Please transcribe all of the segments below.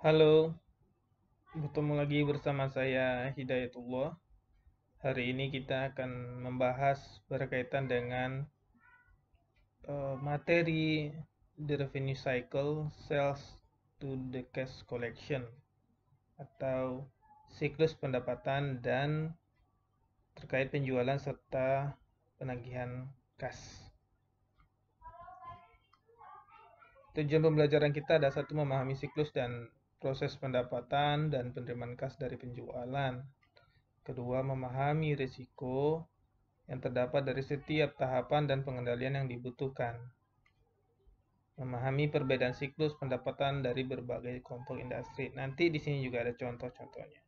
Halo, bertemu lagi bersama saya Hidayatullah. Hari ini kita akan membahas berkaitan dengan materi the revenue cycle sales to the cash collection atau siklus pendapatan dan terkait penjualan serta penagihan kas. Tujuan pembelajaran kita ada satu memahami siklus dan proses pendapatan dan penerimaan kas dari penjualan. Kedua, memahami risiko yang terdapat dari setiap tahapan dan pengendalian yang dibutuhkan. Memahami perbedaan siklus pendapatan dari berbagai kelompok industri. Nanti di sini juga ada contoh-contohnya.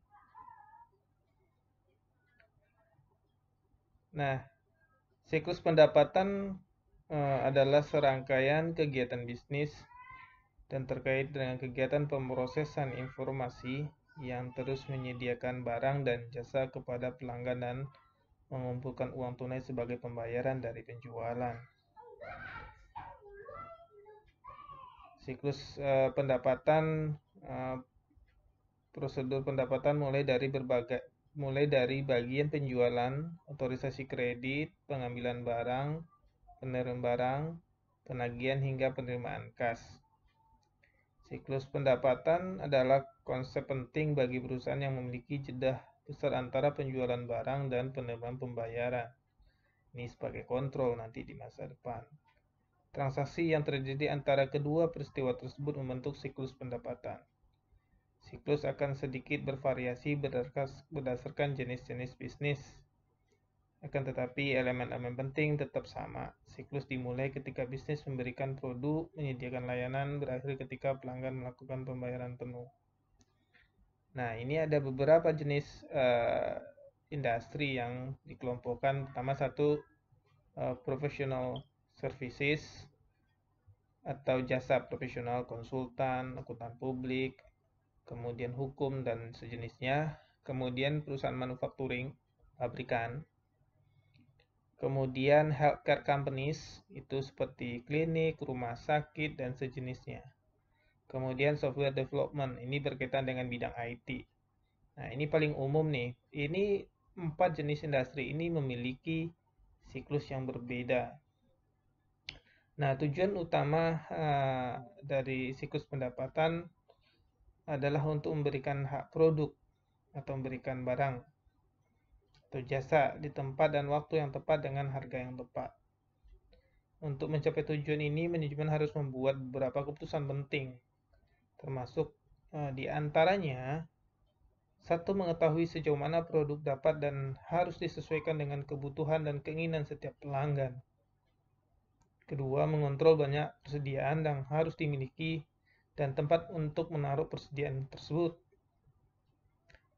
Nah, siklus pendapatan adalah serangkaian kegiatan bisnis dan terkait dengan kegiatan pemrosesan informasi yang terus menyediakan barang dan jasa kepada pelanggan dan mengumpulkan uang tunai sebagai pembayaran dari penjualan. Siklus pendapatan uh, prosedur pendapatan mulai dari bagian penjualan, otorisasi kredit, pengambilan barang, penerimaan barang, penagihan hingga penerimaan kas. Siklus pendapatan adalah konsep penting bagi perusahaan yang memiliki jeda besar antara penjualan barang dan penerimaan pembayaran. Ini sebagai kontrol nanti di masa depan. Transaksi yang terjadi antara kedua peristiwa tersebut membentuk siklus pendapatan. Siklus akan sedikit bervariasi berdasarkan jenis-jenis bisnis. Akan tetapi elemen-elemen penting tetap sama. Siklus dimulai ketika bisnis memberikan produk, menyediakan layanan, berakhir ketika pelanggan melakukan pembayaran penuh. Nah, ini ada beberapa jenis industri yang dikelompokkan. Pertama satu professional services atau jasa profesional, konsultan, akuntan publik, kemudian hukum dan sejenisnya, kemudian perusahaan manufacturing, pabrikan, kemudian healthcare companies, itu seperti klinik, rumah sakit, dan sejenisnya. Kemudian software development, ini berkaitan dengan bidang IT. Nah, ini paling umum nih. Ini 4 jenis industri ini memiliki siklus yang berbeda. Nah, tujuan utama dari siklus pendapatan adalah untuk memberikan hak produk atau memberikan barang atau jasa di tempat dan waktu yang tepat dengan harga yang tepat. Untuk mencapai tujuan ini, manajemen harus membuat beberapa keputusan penting, termasuk di antaranya satu, mengetahui sejauh mana produk dapat dan harus disesuaikan dengan kebutuhan dan keinginan setiap pelanggan. Kedua, mengontrol banyak persediaan yang harus dimiliki dan tempat untuk menaruh persediaan tersebut.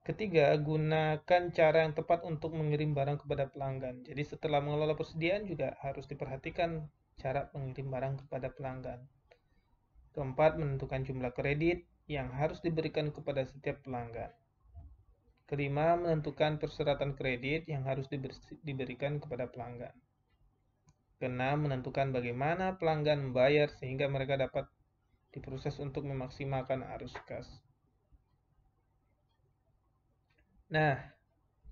Ketiga, gunakan cara yang tepat untuk mengirim barang kepada pelanggan. Jadi setelah mengelola persediaan juga harus diperhatikan cara mengirim barang kepada pelanggan. Keempat, menentukan jumlah kredit yang harus diberikan kepada setiap pelanggan. Kelima, menentukan persyaratan kredit yang harus diberikan kepada pelanggan. Keenam, menentukan bagaimana pelanggan membayar sehingga mereka dapat diproses untuk memaksimalkan arus kas. Nah,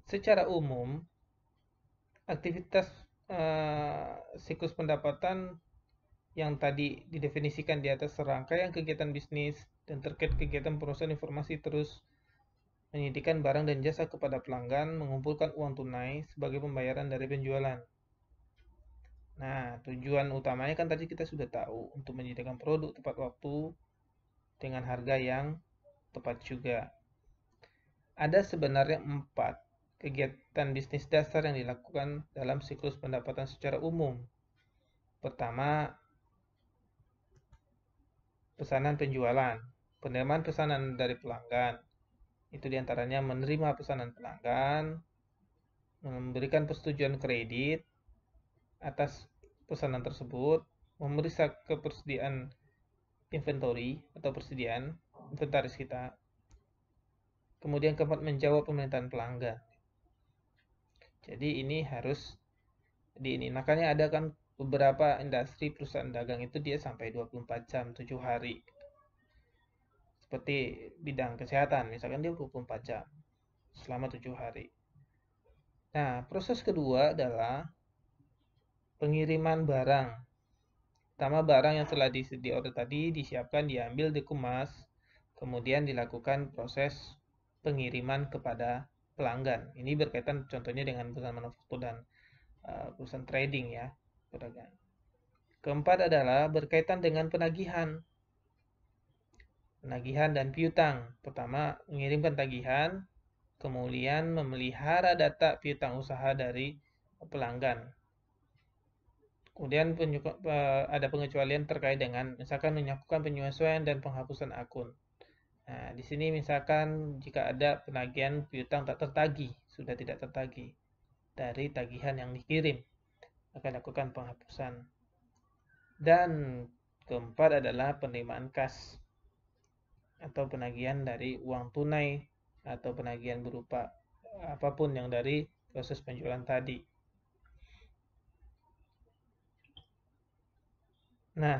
secara umum, aktivitas siklus pendapatan yang tadi didefinisikan di atas serangkaian kegiatan bisnis dan terkait kegiatan perusahaan informasi terus menyediakan barang dan jasa kepada pelanggan, mengumpulkan uang tunai sebagai pembayaran dari penjualan. Nah, tujuan utamanya kan tadi kita sudah tahu, untuk menyediakan produk tepat waktu dengan harga yang tepat juga. Ada sebenarnya 4 kegiatan bisnis dasar yang dilakukan dalam siklus pendapatan secara umum. Pertama, pesanan penjualan. Penerimaan pesanan dari pelanggan. Itu diantaranya menerima pesanan pelanggan, memberikan persetujuan kredit atas pesanan tersebut, memeriksa ketersediaan inventory atau persediaan inventaris kita. Kemudian keempat, menjawab permintaan pelanggan. Jadi ini harus ini. Makanya ada kan beberapa industri perusahaan dagang itu dia sampai 24 jam, 7 hari. seperti bidang kesehatan, misalkan dia 24 jam selama 7 hari. Nah, proses kedua adalah pengiriman barang. Pertama, barang yang telah diorder tadi disiapkan, diambil, dikemas, kemudian dilakukan proses pengiriman kepada pelanggan. Ini berkaitan contohnya dengan perusahaan manufaktur dan perusahaan trading ya, pedagang. Keempat adalah berkaitan dengan penagihan. Penagihan dan piutang. Pertama, mengirimkan tagihan, kemudian memelihara data piutang usaha dari pelanggan. Kemudian ada pengecualian terkait dengan misalkan melakukan penyesuaian dan penghapusan akun. Nah, di sini misalkan jika ada penagihan piutang tak tertagih, sudah tidak tertagih dari tagihan yang dikirim, akan lakukan penghapusan. Dan keempat adalah penerimaan kas atau penagihan dari uang tunai atau penagihan berupa apapun yang dari proses penjualan tadi. Nah,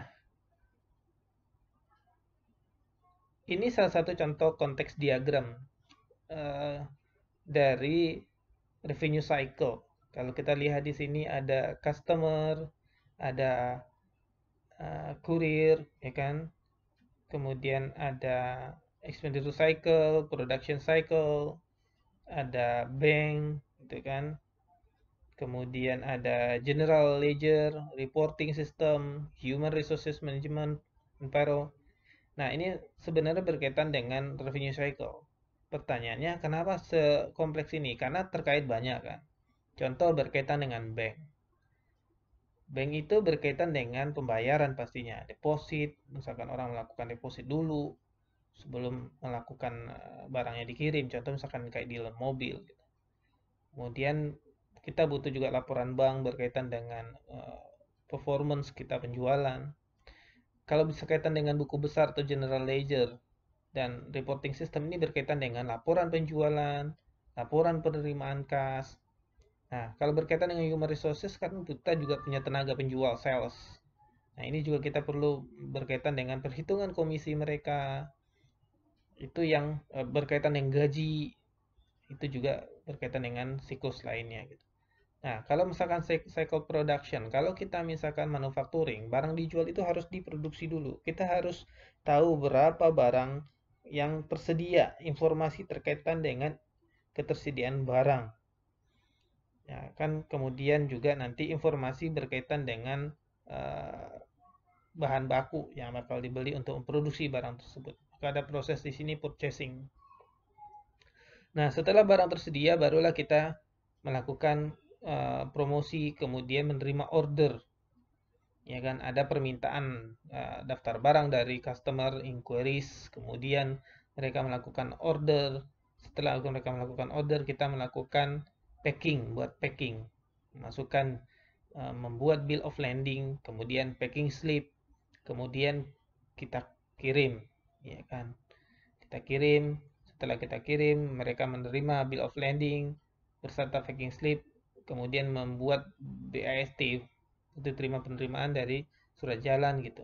ini salah satu contoh konteks diagram dari revenue cycle. Kalau kita lihat di sini ada customer, ada kurir, ya kan? Kemudian ada expenditure cycle, production cycle, ada bank, gitu kan? Kemudian ada general ledger, reporting system, human resources management, payroll. Nah, ini sebenarnya berkaitan dengan revenue cycle. Pertanyaannya, kenapa sekompleks ini? Karena terkait banyak kan. Contoh berkaitan dengan bank. Bank itu berkaitan dengan pembayaran pastinya. Deposit, misalkan orang melakukan deposit dulu sebelum melakukan barangnya dikirim. Contoh misalkan kayak dealer mobil. Kemudian kita butuh juga laporan bank berkaitan dengan performance kita penjualan. Kalau bisa kaitan dengan buku besar atau general ledger dan reporting system ini berkaitan dengan laporan penjualan, laporan penerimaan kas. Nah, kalau berkaitan dengan human resources kan kita juga punya tenaga penjual, sales. Nah, ini juga kita perlu berkaitan dengan perhitungan komisi mereka. Itu yang berkaitan dengan gaji. Itu juga berkaitan dengan siklus lainnya gitu. Nah, kalau misalkan cycle production, kalau kita misalkan manufacturing, barang dijual itu harus diproduksi dulu. Kita harus tahu berapa barang yang tersedia, informasi terkaitan dengan ketersediaan barang. Ya, kan kemudian juga nanti informasi berkaitan dengan bahan baku yang bakal dibeli untuk memproduksi barang tersebut. Maka ada proses di sini purchasing. Nah, setelah barang tersedia, barulah kita melakukan promosi, kemudian menerima order. Ya kan, ada permintaan daftar barang dari customer inquiries, kemudian mereka melakukan order. Setelah mereka melakukan order, kita melakukan packing, buat packing. Masukkan membuat bill of lading, kemudian packing slip, kemudian kita kirim, ya kan? Kita kirim, setelah kita kirim, mereka menerima bill of lading beserta packing slip, kemudian membuat BAST, itu terima penerimaan dari surat jalan gitu.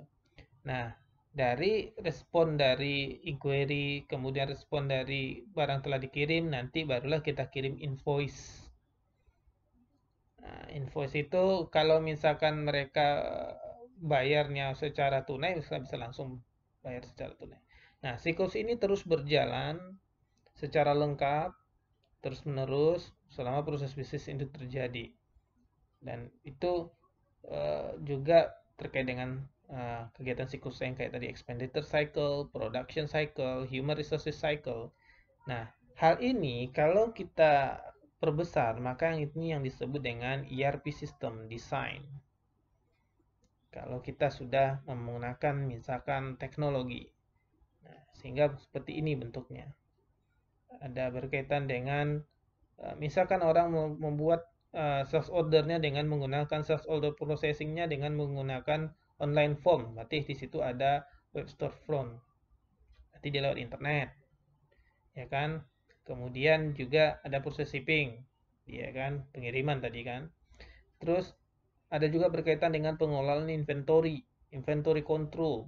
Nah, dari respon dari inquiry, kemudian respon dari barang telah dikirim, nanti barulah kita kirim invoice. Nah, invoice itu kalau misalkan mereka bayarnya secara tunai, bisa langsung bayar secara tunai. Nah, siklus ini terus berjalan secara lengkap, terus-menerus selama proses bisnis itu terjadi. Dan itu juga terkait dengan kegiatan siklus yang kayak tadi expenditure cycle, production cycle, human resources cycle. Nah, hal ini kalau kita perbesar, maka ini yang disebut dengan ERP system design. Kalau kita sudah menggunakan misalkan teknologi. Nah, sehingga seperti ini bentuknya. Ada berkaitan dengan misalkan orang membuat sales ordernya dengan menggunakan sales order processingnya dengan menggunakan online form, berarti di situ ada web storefront, berarti dia lewat internet, ya kan? Kemudian juga ada proses shipping, ya kan? Pengiriman tadi kan. Terus ada juga berkaitan dengan pengelolaan inventory, inventory control,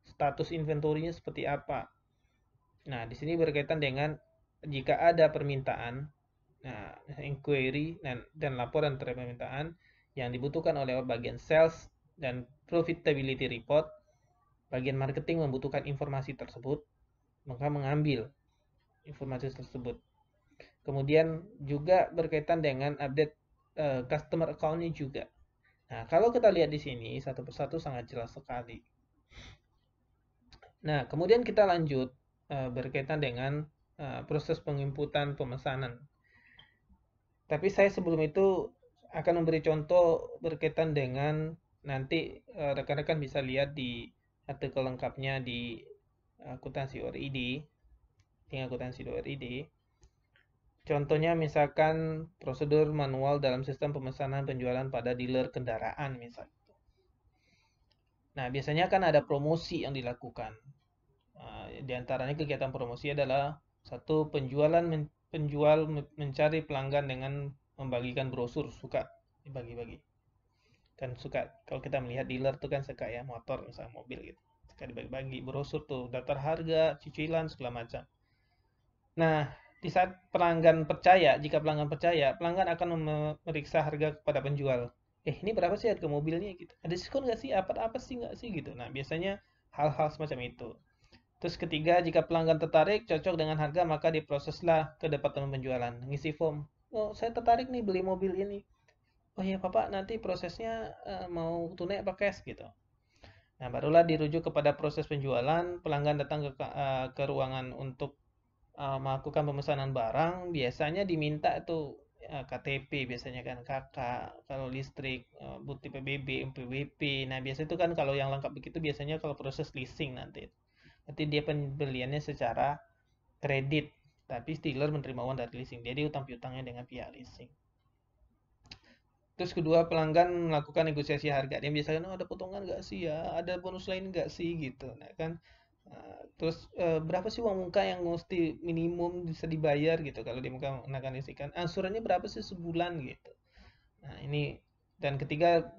status inventorinya seperti apa. Nah, di sini berkaitan dengan jika ada permintaan, nah, inquiry dan laporan terhadap permintaan yang dibutuhkan oleh bagian sales dan profitability report, bagian marketing membutuhkan informasi tersebut, maka mengambil informasi tersebut. Kemudian juga berkaitan dengan update customer account-nya juga. Nah, kalau kita lihat di sini satu persatu sangat jelas sekali. Nah, kemudian kita lanjut berkaitan dengan proses penginputan pemesanan. Tapi saya sebelum itu akan memberi contoh berkaitan dengan nanti rekan-rekan bisa lihat di artikel lengkapnya di akuntansi.id, link akuntansi.id. Contohnya misalkan prosedur manual dalam sistem pemesanan penjualan pada dealer kendaraan misalnya. Nah, biasanya kan ada promosi yang dilakukan. Di antaranya kegiatan promosi adalah satu penjual mencari pelanggan dengan membagikan brosur, suka dibagi-bagi. Kan suka kalau kita melihat dealer tuh kan suka ya motor misalnya mobil gitu. Suka dibagi-bagi brosur tuh, daftar harga, cicilan segala macam. Nah, di saat jika pelanggan percaya, pelanggan akan memeriksa harga kepada penjual. Ini berapa sih harga mobilnya gitu? Ada diskon nggak sih? Apa sih nggak sih gitu? Nah, biasanya hal-hal semacam itu. Terus ketiga, jika pelanggan tertarik, cocok dengan harga, maka diproseslah ke departemen penjualan. Ngisi form. Oh, saya tertarik nih beli mobil ini. Oh iya, Bapak, nanti prosesnya mau tunai apa cash gitu. Nah, barulah dirujuk kepada proses penjualan. Pelanggan datang ke ruangan untuk melakukan pemesanan barang. Biasanya diminta tuh KTP, biasanya kan kakak, kalau listrik, bukti PBB, MPWP. Nah, biasanya itu kan kalau yang lengkap begitu biasanya kalau proses leasing nanti. Nanti dia pembeliannya secara kredit, tapi dealer menerima uang dari leasing. Dia diutang piutangnya dengan pihak leasing. Terus kedua, pelanggan melakukan negosiasi harga. Dia biasanya, oh, ada potongan nggak sih ya? Ada bonus lain nggak sih gitu. Nah kan, terus berapa sih uang muka yang mesti minimum bisa dibayar gitu kalau di muka menakan listrik kan? Angsurannya berapa sih sebulan gitu. Nah ini dan ketiga,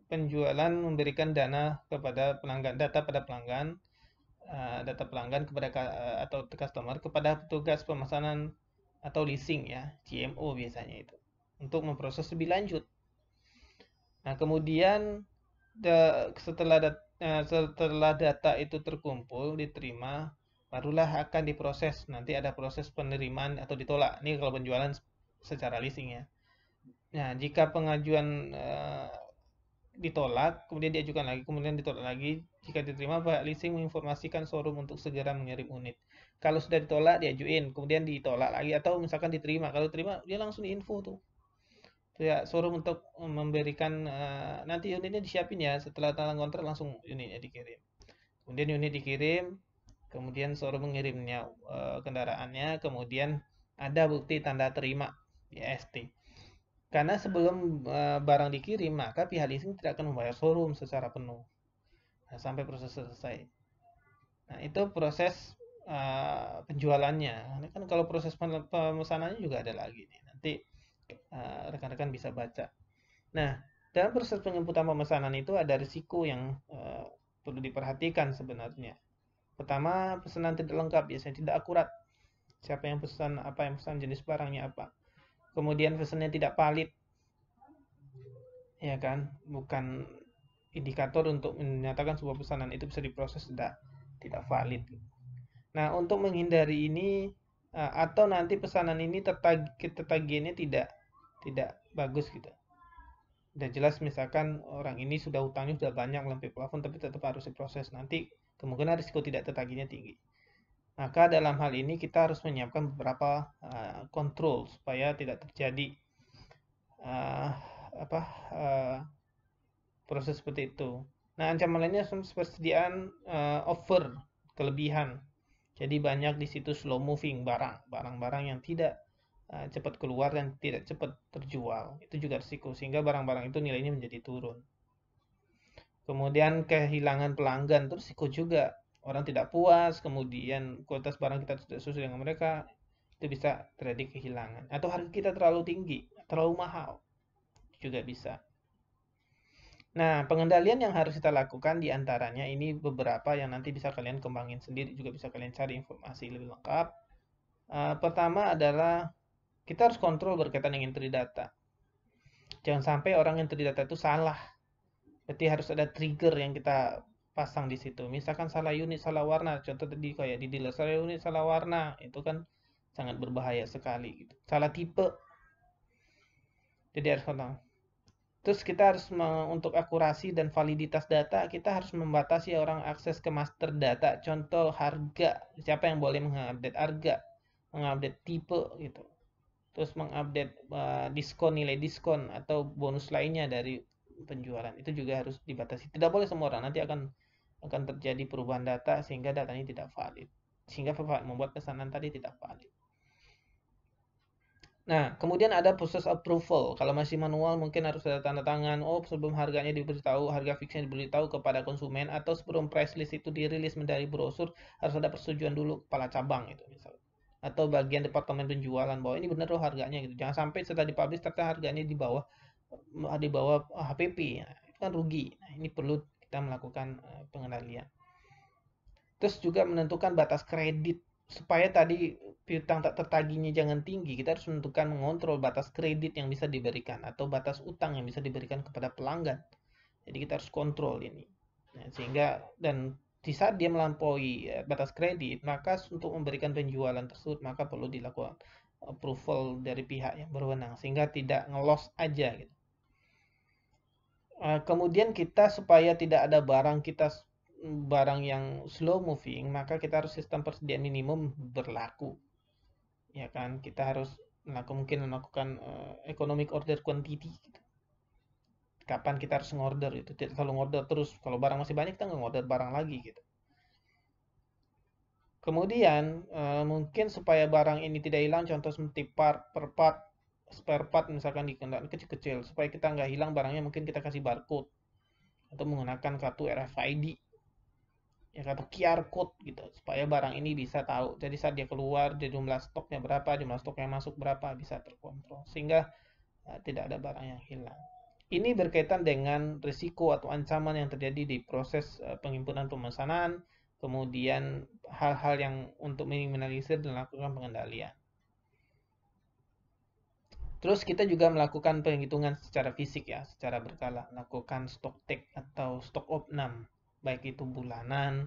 penjualan memberikan dana kepada pelanggan, data pelanggan kepada atau customer kepada petugas pemesanan atau leasing ya, CMO biasanya itu, untuk memproses lebih lanjut. Nah, kemudian setelah data itu terkumpul, diterima, barulah akan diproses. Nanti ada proses penerimaan atau ditolak. Ini kalau penjualan secara leasing ya. Nah, jika pengajuan ditolak, kemudian diajukan lagi, kemudian ditolak lagi. Jika diterima, Pak leasing menginformasikan showroom untuk segera mengirim unit. Kalau sudah ditolak, diajuin, kemudian ditolak lagi, atau misalkan diterima. Kalau diterima, dia langsung diinfo tuh. Ya, showroom untuk memberikan nanti unitnya disiapin ya. Setelah tanda kontrak langsung unitnya dikirim. Kemudian unit dikirim, kemudian showroom mengirimnya kendaraannya, kemudian ada bukti tanda terima di ST. Karena sebelum barang dikirim, maka pihak leasing tidak akan membayar showroom secara penuh. Nah, sampai proses selesai. Nah, itu proses penjualannya. Ini kan kalau proses pemesanannya juga ada lagi nih. Nanti rekan-rekan bisa baca. Nah, dalam proses penjemputan pemesanan itu ada risiko yang perlu diperhatikan sebenarnya. Pertama, pesanan tidak lengkap, biasanya tidak akurat. Siapa yang pesan, apa yang pesan, jenis barangnya apa. Kemudian pesannya tidak valid, ya kan? Bukan indikator untuk menyatakan sebuah pesanan itu bisa diproses, tidak valid. Nah, untuk menghindari ini atau nanti pesanan ini tertagihannya tidak bagus gitu. Udah jelas misalkan orang ini sudah utangnya sudah banyak melampaui plafon tapi tetap harus diproses. Nanti kemungkinan risiko tidak tertagihnya tinggi. Maka dalam hal ini kita harus menyiapkan beberapa kontrol supaya tidak terjadi uh, apa proses seperti itu. Nah, ancaman lainnya persediaan over kelebihan. Jadi banyak di situ slow moving barang-barang yang tidak cepat keluar dan tidak cepat terjual. Itu juga risiko sehingga barang-barang itu nilainya menjadi turun. Kemudian kehilangan pelanggan itu risiko juga. Orang tidak puas, kemudian kualitas barang kita tidak sesuai dengan mereka, itu bisa terjadi kehilangan. Atau harga kita terlalu tinggi, terlalu mahal, juga bisa. Nah, pengendalian yang harus kita lakukan di antaranya ini beberapa yang nanti bisa kalian kembangin sendiri, juga bisa kalian cari informasi lebih lengkap. Pertama adalah kita harus kontrol berkaitan dengan entry data. Jangan sampai orang entry data itu salah. Berarti harus ada trigger yang kita pasang di situ. Misalkan salah unit, salah warna. Contoh tadi kayak di dealer, salah unit, salah warna. Itu kan sangat berbahaya sekali gitu. Salah tipe. Jadi harus kontrol. Terus kita harus untuk akurasi dan validitas data, kita harus membatasi orang akses ke master data. Contoh harga, siapa yang boleh mengupdate harga, mengupdate tipe gitu. Terus mengupdate diskon, nilai diskon atau bonus lainnya dari penjualan. Itu juga harus dibatasi. Tidak boleh semua orang, nanti akan terjadi perubahan data sehingga datanya tidak valid. Sehingga membuat pesanan tadi tidak valid. Nah, kemudian ada proses approval. Kalau masih manual mungkin harus ada tanda tangan. Oh, sebelum harganya diberitahu, harga fixnya diberitahu kepada konsumen atau sebelum price list itu dirilis dari brosur harus ada persetujuan dulu kepala cabang itu misalnya. Atau bagian departemen penjualan bahwa ini benar loh harganya gitu. Jangan sampai setelah dipublish ternyata harganya di bawah HPP. Nah, itu kan rugi. Nah, ini perlu kita melakukan pengendalian. Terus juga menentukan batas kredit supaya tadi piutang tak tertagihnya jangan tinggi. Kita harus menentukan mengontrol batas kredit yang bisa diberikan atau batas utang yang bisa diberikan kepada pelanggan. Jadi kita harus kontrol ini. Nah, sehingga dan di saat dia melampaui batas kredit, maka untuk memberikan penjualan tersebut maka perlu dilakukan approval dari pihak yang berwenang sehingga tidak ngelos aja gitu. Kemudian kita supaya tidak ada barang yang slow moving, maka kita harus sistem persediaan minimum berlaku. Ya kan, kita harus mungkin melakukan economic order quantity. Gitu. Kapan kita harus ngorder itu, tidak selalu ngorder terus. Kalau barang masih banyak kita nggak ngorder barang lagi gitu. Kemudian mungkin supaya barang ini tidak hilang, contoh seperti spare part misalkan di kendaraan kecil-kecil, supaya kita nggak hilang barangnya mungkin kita kasih barcode atau menggunakan kartu RFID ya atau QR code gitu supaya barang ini bisa tahu. Jadi saat dia keluar, jumlah stoknya berapa, jumlah stok yang masuk berapa bisa terkontrol sehingga tidak ada barang yang hilang. Ini berkaitan dengan risiko atau ancaman yang terjadi di proses penghimpunan pemesanan, kemudian hal-hal yang untuk minimalisir dan melakukan pengendalian. Terus kita juga melakukan penghitungan secara fisik ya, secara berkala, melakukan stock take atau stock opnam, baik itu bulanan,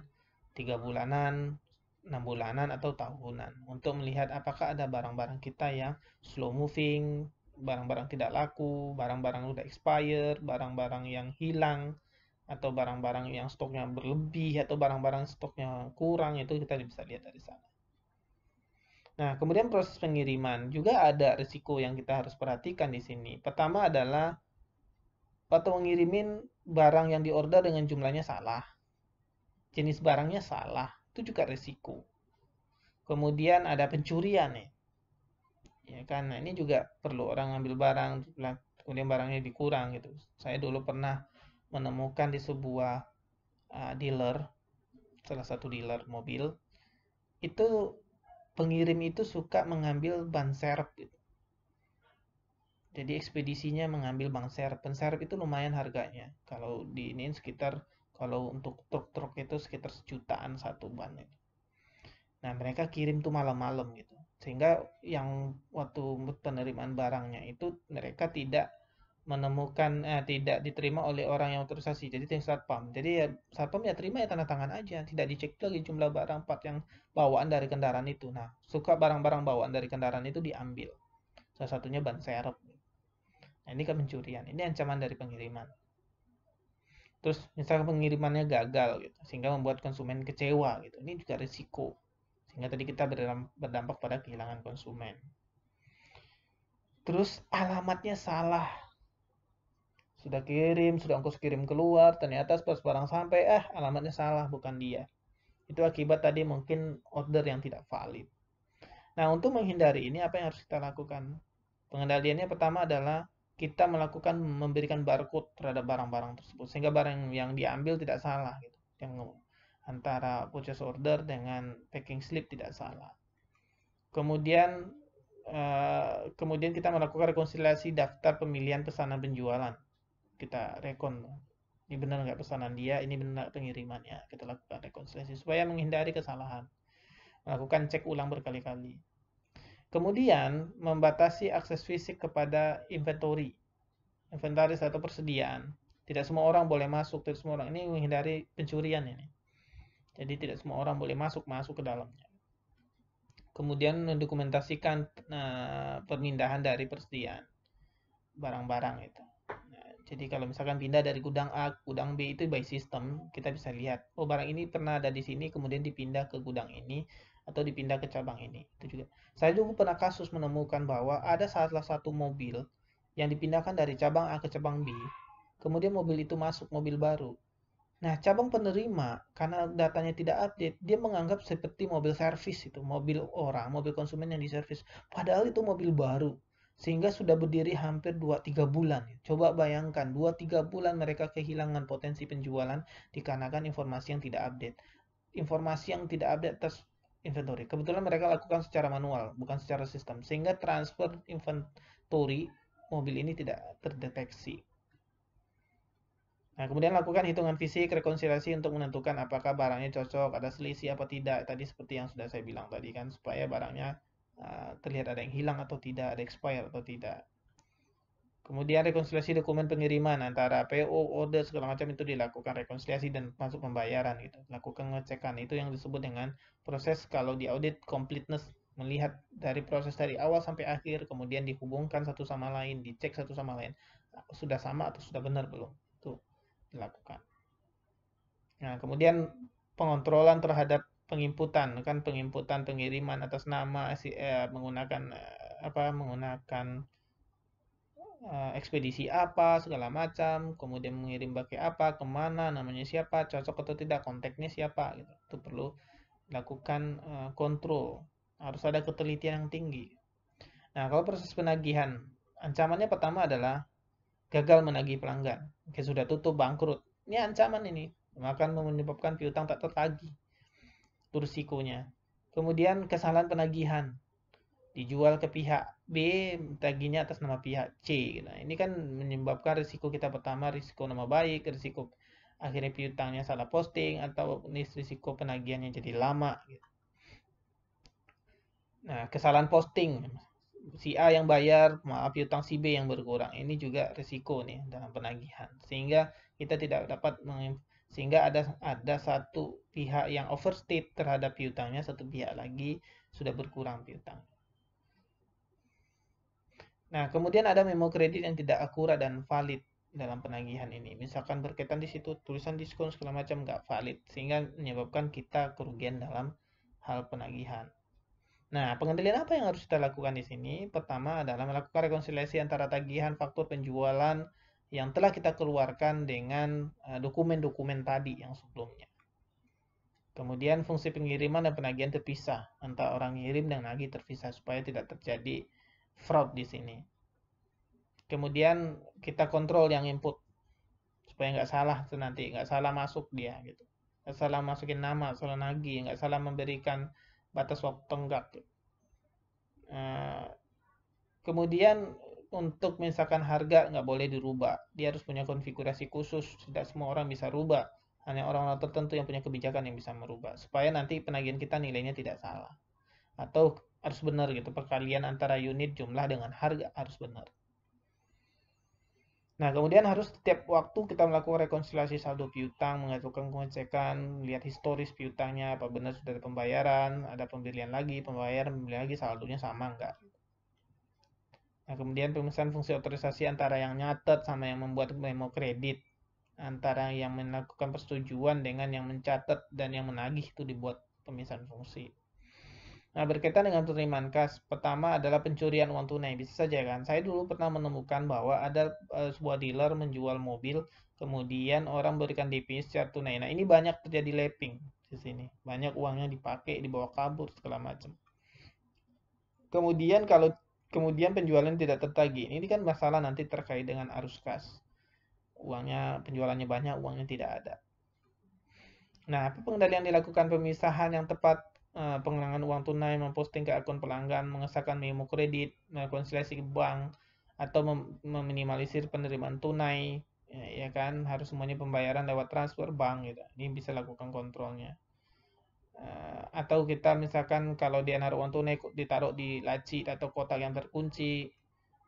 3 bulanan, 6 bulanan atau tahunan untuk melihat apakah ada barang-barang kita yang slow moving, barang-barang tidak laku, barang-barang udah expire, barang-barang yang hilang atau barang-barang yang stoknya berlebih atau barang-barang stoknya kurang itu kita bisa lihat dari sana. Nah, kemudian proses pengiriman juga ada risiko yang kita harus perhatikan di sini. Pertama adalah waktu mengirimin barang yang diorder dengan jumlahnya salah, jenis barangnya salah, itu juga risiko. Kemudian ada pencurian nih, ya kan? Nah, ini juga perlu orang ngambil barang, kemudian barangnya dikurang gitu. Saya dulu pernah menemukan di sebuah dealer, salah satu dealer mobil, itu pengirim itu suka mengambil ban serep gitu. Jadi ekspedisinya mengambil ban serep itu lumayan harganya. Kalau di ini sekitar kalau untuk truk-truk itu sekitar sejutaan satu ban itu. Nah, mereka kirim tuh malam-malam gitu. Sehingga yang waktu penerimaan barangnya itu mereka tidak menemukan tidak diterima oleh orang yang otorisasi. Jadi itu yang satpam. Jadi ya satpam ya terima ya tanda tangan aja, tidak dicek lagi jumlah barang part yang bawaan dari kendaraan itu. Nah, suka barang-barang bawaan dari kendaraan itu diambil. Salah satunya ban serep. Nah, ini kan pencurian. Ini ancaman dari pengiriman. Terus misalnya pengirimannya gagal gitu, sehingga membuat konsumen kecewa gitu. Ini juga risiko. Sehingga tadi kita berdampak pada kehilangan konsumen. Terus alamatnya salah. Sudah kirim, sudah ongkos kirim keluar, ternyata pas barang sampai, alamatnya salah, bukan dia. Itu akibat tadi mungkin order yang tidak valid. Nah, untuk menghindari ini apa yang harus kita lakukan? Pengendaliannya pertama adalah kita memberikan barcode terhadap barang-barang tersebut sehingga barang yang diambil tidak salah gitu. Yang antara purchase order dengan packing slip tidak salah. Kemudian kita melakukan rekonsiliasi daftar pemilihan pesanan penjualan. Kita rekon Ini benar nggak pesanan dia, ini benar pengirimannya. Kita lakukan rekonsiliasi supaya menghindari kesalahan. Lakukan cek ulang berkali-kali. Kemudian membatasi akses fisik kepada inventory, inventaris atau persediaan. Tidak semua orang boleh masuk, tidak semua orang ini menghindari pencurian ini. Jadi tidak semua orang boleh masuk ke dalamnya. Kemudian mendokumentasikan pemindahan dari persediaan barang-barang itu. Nah, jadi kalau misalkan pindah dari gudang A ke gudang B itu by system, kita bisa lihat, oh barang ini pernah ada di sini, kemudian dipindah ke gudang ini, atau dipindah ke cabang ini. Itu juga. Saya juga pernah kasus menemukan bahwa ada salah satu mobil yang dipindahkan dari cabang A ke cabang B, kemudian mobil itu masuk, mobil baru. Nah, cabang penerima, karena datanya tidak update, dia menganggap seperti mobil servis itu, mobil orang, mobil konsumen yang diservis. Padahal itu mobil baru, sehingga sudah berdiri hampir 2-3 bulan. Coba bayangkan, 2-3 bulan mereka kehilangan potensi penjualan dikarenakan informasi yang tidak update. Informasi yang tidak update atas inventory. Kebetulan mereka lakukan secara manual, bukan secara sistem, sehingga transfer inventory mobil ini tidak terdeteksi. Nah, kemudian lakukan hitungan fisik, rekonsiliasi untuk menentukan apakah barangnya cocok, ada selisih apa tidak. Tadi seperti yang sudah saya bilang tadi kan, supaya barangnya terlihat ada yang hilang atau tidak, ada expire atau tidak. Kemudian rekonsiliasi dokumen pengiriman antara PO, order, segala macam itu dilakukan rekonsiliasi dan masuk pembayaran gitu. Lakukan ngecekan, itu yang disebut dengan proses kalau di audit completeness, melihat dari proses dari awal sampai akhir, kemudian dihubungkan satu sama lain, dicek satu sama lain. Sudah sama atau sudah benar belum? Tuh dilakukan. Nah, kemudian pengontrolan terhadap penginputan, kan penginputan pengiriman atas nama menggunakan menggunakan ekspedisi apa segala macam, kemudian mengirim pakai apa, kemana, namanya siapa, cocok atau tidak, kontaknya siapa, gitu. Itu perlu lakukan kontrol. Harus ada ketelitian yang tinggi. Nah, kalau proses penagihan, ancamannya pertama adalah gagal menagih pelanggan. Oke, sudah tutup, bangkrut. Ini ancaman ini. Akan menyebabkan piutang tak tertagih. Itu risikonya. Kemudian kesalahan penagihan. Dijual ke pihak B, tagihnya atas nama pihak C. Nah, ini kan menyebabkan risiko kita pertama, risiko nama baik, risiko akhirnya piutangnya salah posting, atau risiko penagihannya jadi lama. Nah, kesalahan posting. Si A yang bayar, maaf piutang si B yang berkurang. Ini juga risiko nih dalam penagihan. Sehingga kita tidak dapat sehingga ada satu pihak yang overstate terhadap piutangnya, satu pihak lagi sudah berkurang piutang. Nah, kemudian ada memo kredit yang tidak akurat dan valid dalam penagihan ini. Misalkan berkaitan di situ tulisan diskon segala macam nggak valid, sehingga menyebabkan kita kerugian dalam hal penagihan. Nah, pengendalian apa yang harus kita lakukan di sini? Pertama adalah melakukan rekonsiliasi antara tagihan faktur penjualan yang telah kita keluarkan dengan dokumen-dokumen tadi yang sebelumnya. Kemudian fungsi pengiriman dan penagihan terpisah, antara orang ngirim dan nagih terpisah supaya tidak terjadi fraud di sini. Kemudian kita kontrol yang input supaya nggak salah nanti, nggak salah masuk dia gitu, nggak salah masukin nama, salah nagih, nggak salah memberikan batas waktu tenggak. Kemudian untuk misalkan harga nggak boleh dirubah, dia harus punya konfigurasi khusus, tidak semua orang bisa rubah, hanya orang-orang tertentu yang punya kebijakan yang bisa merubah, supaya nanti penagihan kita nilainya tidak salah, atau harus benar gitu, perkalian antara unit jumlah dengan harga harus benar. Nah, kemudian harus setiap waktu kita melakukan rekonsiliasi saldo piutang, mengajukan pengecekan, lihat historis piutangnya, apa benar sudah ada pembayaran, ada pembelian lagi, pembelian lagi, saldonya sama enggak. Nah, kemudian pemisahan fungsi otorisasi antara yang nyatet sama yang membuat memo kredit, antara yang melakukan persetujuan dengan yang mencatat dan yang menagih, itu dibuat pemisahan fungsi. Nah, berkaitan dengan penerimaan kas, pertama adalah pencurian uang tunai. Bisa saja kan, saya dulu pernah menemukan bahwa ada sebuah dealer menjual mobil, kemudian orang berikan DP secara tunai. Nah, ini banyak terjadi lapping di sini. Banyak uangnya dipakai, dibawa kabur, segala macam. Kemudian penjualan tidak tertagih. Ini kan masalah nanti terkait dengan arus kas. Uangnya, penjualannya banyak, uangnya tidak ada. Nah, apa pengendalian dilakukan pemisahan yang tepat, penghilangan uang tunai, memposting ke akun pelanggan, mengesahkan memo kredit, rekonsiliasi ke bank, atau meminimalisir penerimaan tunai, ya kan, harus semuanya pembayaran lewat transfer bank gitu. Ini bisa lakukan kontrolnya. Atau kita misalkan kalau dia naruh uang tunai ditaruh di laci atau kotak yang terkunci,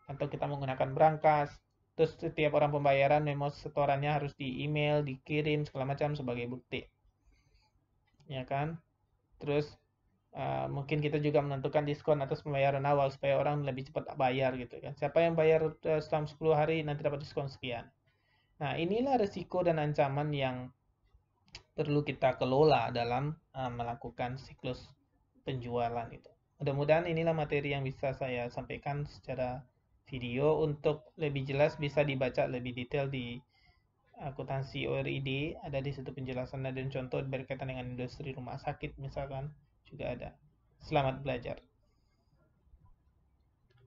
atau kita menggunakan brankas, terus setiap orang pembayaran memo setorannya harus di email, dikirim segala macam sebagai bukti, ya kan? Terus mungkin kita juga menentukan diskon atas pembayaran awal supaya orang lebih cepat bayar gitu kan. Siapa yang bayar selama 10 hari nanti dapat diskon sekian. Nah, inilah resiko dan ancaman yang perlu kita kelola dalam melakukan siklus penjualan itu. Mudah-mudahan inilah materi yang bisa saya sampaikan secara video. Untuk lebih jelas bisa dibaca lebih detail di akuntansi ORID, ada di situ penjelasan dan contoh berkaitan dengan industri rumah sakit misalkan juga ada. Selamat belajar.